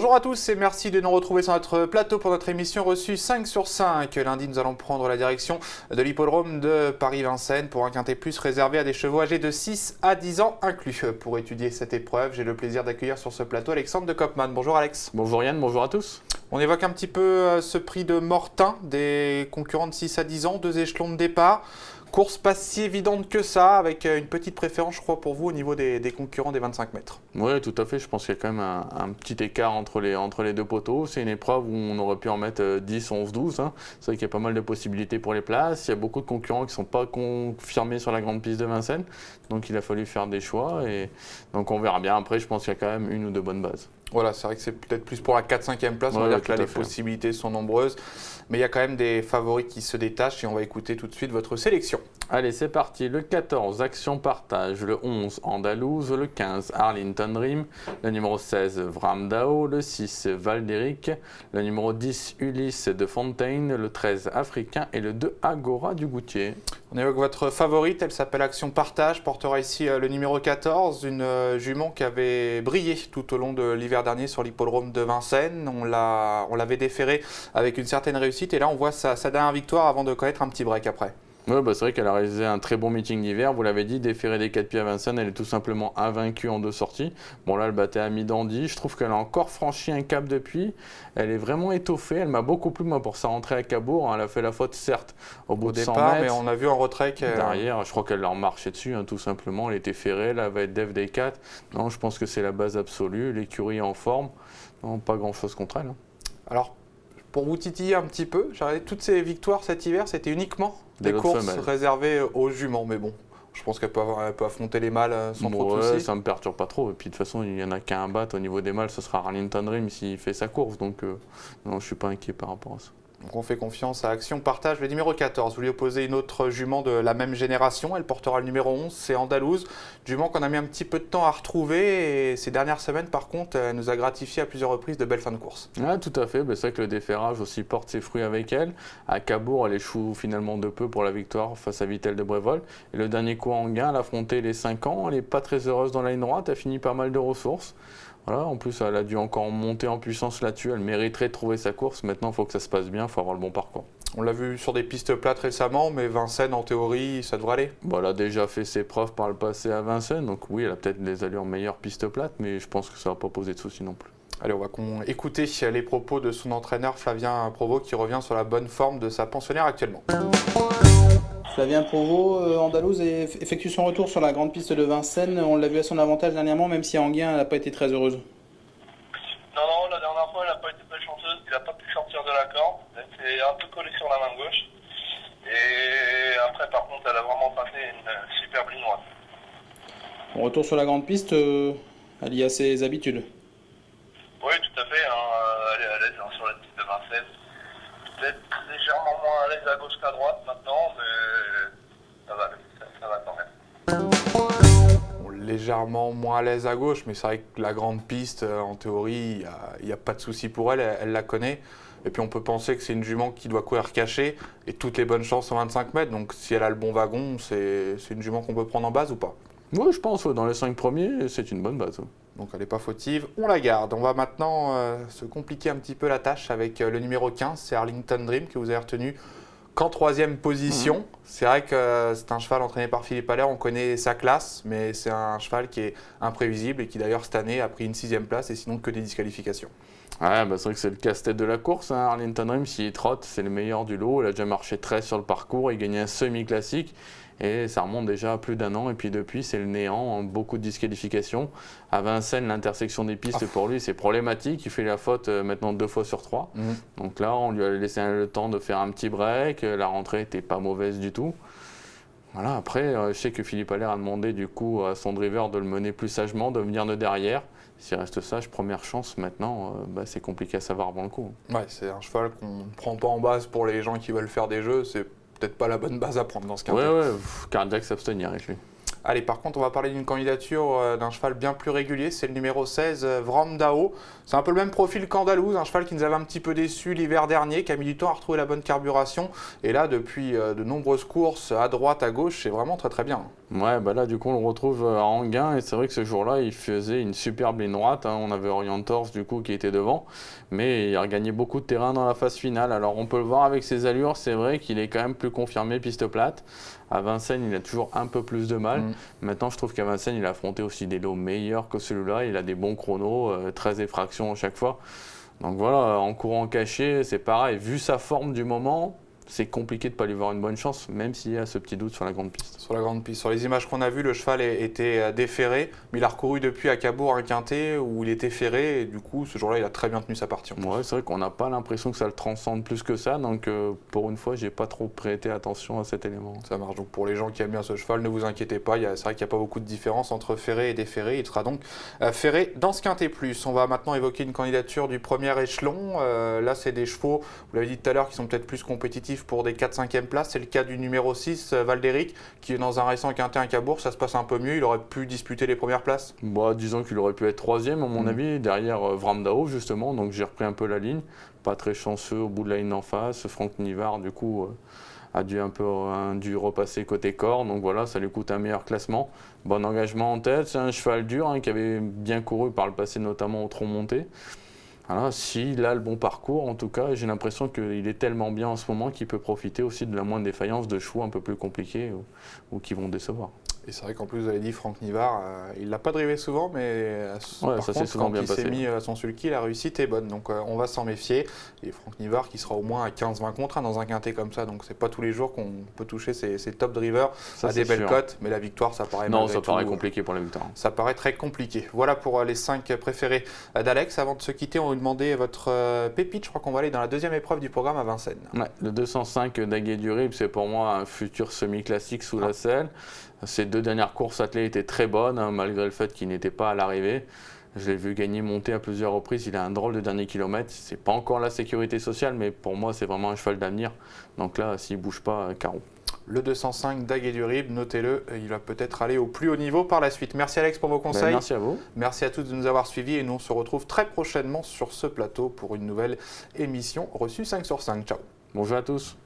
Bonjour à tous et merci de nous retrouver sur notre plateau pour notre émission reçue 5 sur 5. Lundi, nous allons prendre la direction de l'hippodrome de Paris-Vincennes pour un quintet plus réservé à des chevaux âgés de 6 à 10 ans inclus. Pour étudier cette épreuve, j'ai le plaisir d'accueillir sur ce plateau Alexandre de Kopman. Bonjour Alex. Bonjour Yann, bonjour à tous. On évoque un petit peu ce prix de Mortain des concurrents de 6 à 10 ans, 2 échelons de départ. Course pas si évidente que ça, avec une petite préférence, je crois, pour vous au niveau des concurrents des 25 mètres. Oui, tout à fait. Je pense qu'il y a quand même un petit écart entre les deux poteaux. C'est une épreuve où on aurait pu en mettre 10, 11, 12. Hein. C'est vrai qu'il y a pas mal de possibilités pour les places. Il y a beaucoup de concurrents qui ne sont pas confirmés sur la grande piste de Vincennes. Donc il a fallu faire des choix. Et donc on verra bien. Après, je pense qu'il y a quand même une ou deux bonnes bases. Voilà, c'est vrai que c'est peut-être plus pour la 4-5e place. On va dire que là, les possibilités sont nombreuses. Mais il y a quand même des favoris qui se détachent et on va écouter tout de suite votre sélection. Allez, c'est parti. Le 14, Action Partage. Le 11, Andalouse. Le 15, Arlington Dream. Le numéro 16, Vramdao. Le 6, Val d'Eric. Le numéro 10, Ulysse de Fontaine. Le 13, Africain. Et le 2, Agora du Goutier. On évoque votre favorite. Elle s'appelle Action Partage. Portera ici le numéro 14. Une jument qui avait brillé tout au long de l'hiver dernier sur l'hippodrome de Vincennes. On l'avait déférée avec une certaine réussite. Et là, on voit sa dernière victoire avant de connaître un petit break après. Oui, c'est vrai qu'elle a réalisé un très bon meeting d'hiver. Vous l'avez dit, déférée des 4 pieds à Vincennes, elle est tout simplement invaincue en 2 sorties. Bon, là, elle battait Ami Dandy. Je trouve qu'elle a encore franchi un cap depuis. Elle est vraiment étoffée. Elle m'a beaucoup plu, moi, pour sa rentrée à Cabourg. Elle a fait la faute, certes, au bout de 100 départ, mètres. Mais on a vu en retrait derrière, je crois qu'elle leur marchait dessus, tout simplement. Elle était ferrée. Là, elle va être dev des 4. Non, je pense que c'est la base absolue. L'écurie en forme. Non, pas grand-chose contre elle. Alors, pour vous titiller un petit peu, toutes ces victoires cet hiver, c'était uniquement des courses réservées aux juments. Mais bon, je pense qu'elle peut affronter les mâles sans trop de soucis. Ça ne me perturbe pas trop. Et puis de toute façon, il n'y en a qu'un à battre au niveau des mâles. Ce sera Arlington Dream s'il fait sa course. Donc non, je ne suis pas inquiet par rapport à ça. Donc on fait confiance à Action Partage. Le numéro 14, vous lui opposez une autre jument de la même génération. Elle portera le numéro 11, c'est Andalouse. Jument qu'on a mis un petit peu de temps à retrouver. Et ces dernières semaines, par contre, elle nous a gratifié à plusieurs reprises de belles fins de course. Ah, tout à fait. C'est vrai que le déferrage aussi porte ses fruits avec elle. À Cabourg, elle échoue finalement de peu pour la victoire face à Vittel de Brévol. Et le dernier coup en gain, elle a affronté les 5 ans. Elle n'est pas très heureuse dans la ligne droite. Elle finit pas mal de ressources. Voilà, en plus, elle a dû encore monter en puissance là-dessus. Elle mériterait de trouver sa course. Maintenant, il faut que ça se passe bien, il faut avoir le bon parcours. On l'a vu sur des pistes plates récemment, mais Vincennes, en théorie, ça devrait aller. Bon, elle a déjà fait ses preuves par le passé à Vincennes. Donc oui, elle a peut-être des allures meilleures pistes plates, mais je pense que ça ne va pas poser de soucis non plus. Allez, on va écouter les propos de son entraîneur Flavien Provost qui revient sur la bonne forme de sa pensionnaire actuellement. Flavien Provost, Andalouse, effectue son retour sur la grande piste de Vincennes. On l'a vu à son avantage dernièrement, même si Anguien elle n'a pas été très heureuse. Non, la dernière fois, elle n'a pas été très chanceuse. Il n'a pas pu sortir de la corde. Elle s'est un peu collée sur la main gauche. Et après, par contre, elle a vraiment passé une superbe ligne droite. Son retour sur la grande piste, elle y a ses habitudes. Oui, tout à fait. Elle est à l'aise sur la piste de Vincennes. Peut-être légèrement moins à l'aise à gauche qu'à droite maintenant, mais ça va quand même. Légèrement moins à l'aise à gauche, mais c'est vrai que la grande piste, en théorie, il n'y a pas de souci pour elle, elle la connaît. Et puis on peut penser que c'est une jument qui doit courir cachée et toutes les bonnes chances en 25 mètres. Donc si elle a le bon wagon, c'est une jument qu'on peut prendre en base ou pas? Oui, je pense, dans les 5 premiers, c'est une bonne base. Donc elle n'est pas fautive, on la garde. On va maintenant se compliquer un petit peu la tâche avec le numéro 15, c'est Arlington Dream que vous avez retenu qu'en 3e position. C'est vrai que c'est un cheval entraîné par Philippe Allaire, on connaît sa classe, mais c'est un cheval qui est imprévisible et qui d'ailleurs cette année a pris une 6e place et sinon que des disqualifications. Ouais, c'est vrai que c'est le casse-tête de la course. Arlington Dream, s'il trotte, c'est le meilleur du lot. Il a déjà marché 13 sur le parcours, il gagnait un semi-classique. Et ça remonte déjà à plus d'1 an. Et puis depuis, c'est le néant, beaucoup de disqualifications. À Vincennes, l'intersection des pistes, pour lui, c'est problématique. Il fait la faute maintenant 2 fois sur 3. Donc là, on lui a laissé le temps de faire un petit break. La rentrée n'était pas mauvaise du tout. Voilà, après, je sais que Philippe Allaire a demandé du coup à son driver de le mener plus sagement, de venir de derrière. S'il reste sage, première chance. Maintenant, c'est compliqué à savoir avant le coup. Ouais, c'est un cheval qu'on ne prend pas en base pour les gens qui veulent faire des jeux. C'est peut-être pas la bonne base à prendre dans ce cas. Ouais, cardiaque s'abstenir avec lui. Allez, par contre, on va parler d'une candidature d'un cheval bien plus régulier, c'est le numéro 16, Vramdao. C'est un peu le même profil qu'Andalouse, un cheval qui nous avait un petit peu déçus l'hiver dernier, qui a mis du temps à retrouver la bonne carburation. Et là, depuis de nombreuses courses à droite, à gauche, c'est vraiment très très bien. Ouais, bah là, du coup, on le retrouve à Anguin, et c'est vrai que ce jour-là, il faisait une superbe ligne droite, hein. On avait Orientors, du coup, qui était devant, mais il a regagné beaucoup de terrain dans la phase finale. Alors, on peut le voir avec ses allures, c'est vrai qu'il est quand même plus confirmé piste plate. À Vincennes, il a toujours un peu plus de mal. Maintenant, je trouve qu'à Vincennes, il a affronté aussi des lots meilleurs que celui-là. Il a des bons chronos, 13 effractions à chaque fois. Donc voilà, en courant caché, c'est pareil. Vu sa forme du moment, c'est compliqué de ne pas lui voir une bonne chance, même s'il y a ce petit doute sur la grande piste. Sur la grande piste. Sur les images qu'on a vues, le cheval était déferré, mais il a recouru depuis à Cabourg un quintet où il était ferré, et du coup, ce jour-là, il a très bien tenu sa partie. Ouais, c'est vrai qu'on n'a pas l'impression que ça le transcende plus que ça, donc pour une fois, j'ai pas trop prêté attention à cet élément. Ça marche. Donc pour les gens qui aiment bien ce cheval, ne vous inquiétez pas, c'est vrai qu'il n'y a pas beaucoup de différence entre ferré et déferré. Il sera donc ferré dans ce quintet plus. On va maintenant évoquer une candidature du premier échelon. Là, c'est des chevaux, vous l'avez dit tout à l'heure, qui sont peut-être plus compétitifs pour des 4-5e places. C'est le cas du numéro 6, Valdéric, qui est dans un récent quintet à Cabourg. Ça se passe un peu mieux. Il aurait pu disputer les premières places. Bah, disons qu'il aurait pu être 3e, à mon avis, derrière Vramdao, justement. Donc j'ai repris un peu la ligne. Pas très chanceux au bout de la ligne d'en face. Franck Nivard, du coup, a dû repasser côté corps. Donc voilà, ça lui coûte un meilleur classement. Bon engagement en tête. C'est un cheval dur, hein, qui avait bien couru par le passé, notamment au tronc monté. Voilà, s'il a le bon parcours, en tout cas, j'ai l'impression qu'il est tellement bien en ce moment qu'il peut profiter aussi de la moindre défaillance de chevaux un peu plus compliqués ou qui vont décevoir. Et c'est vrai qu'en plus, vous avez dit, Franck Nivard, il ne l'a pas drivé souvent, mais par contre, souvent quand bien il s'est passé. mis à son sulky, la réussite est bonne. Donc on va s'en méfier. Et Franck Nivard qui sera au moins à 15-20 contre 1 dans un quintet comme ça. Donc c'est pas tous les jours qu'on peut toucher ces top drivers à des belles cotes. Mais la victoire, ça paraît compliqué pour la victoire. Ça paraît très compliqué. Voilà pour les 5 préférés d'Alex. Avant de se quitter, on va vous demander votre pépite. Je crois qu'on va aller dans la deuxième épreuve du programme à Vincennes. Ouais, le 205 d'Aguet du Rib, c'est pour moi un futur semi-classique sous la selle. Ses 2 dernières courses attelées étaient très bonnes, hein, malgré le fait qu'il n'était pas à l'arrivée. Je l'ai vu gagner, monter à plusieurs reprises. Il a un drôle de dernier kilomètre. C'est pas encore la sécurité sociale, mais pour moi, c'est vraiment un cheval d'avenir. Donc là, s'il bouge pas, carreau. Le 205 d'Aguet du Rib, notez-le, il va peut-être aller au plus haut niveau par la suite. Merci Alex pour vos conseils. Merci à vous. Merci à tous de nous avoir suivis et nous on se retrouve très prochainement sur ce plateau pour une nouvelle émission reçue 5 sur 5. Ciao. Bonjour à tous.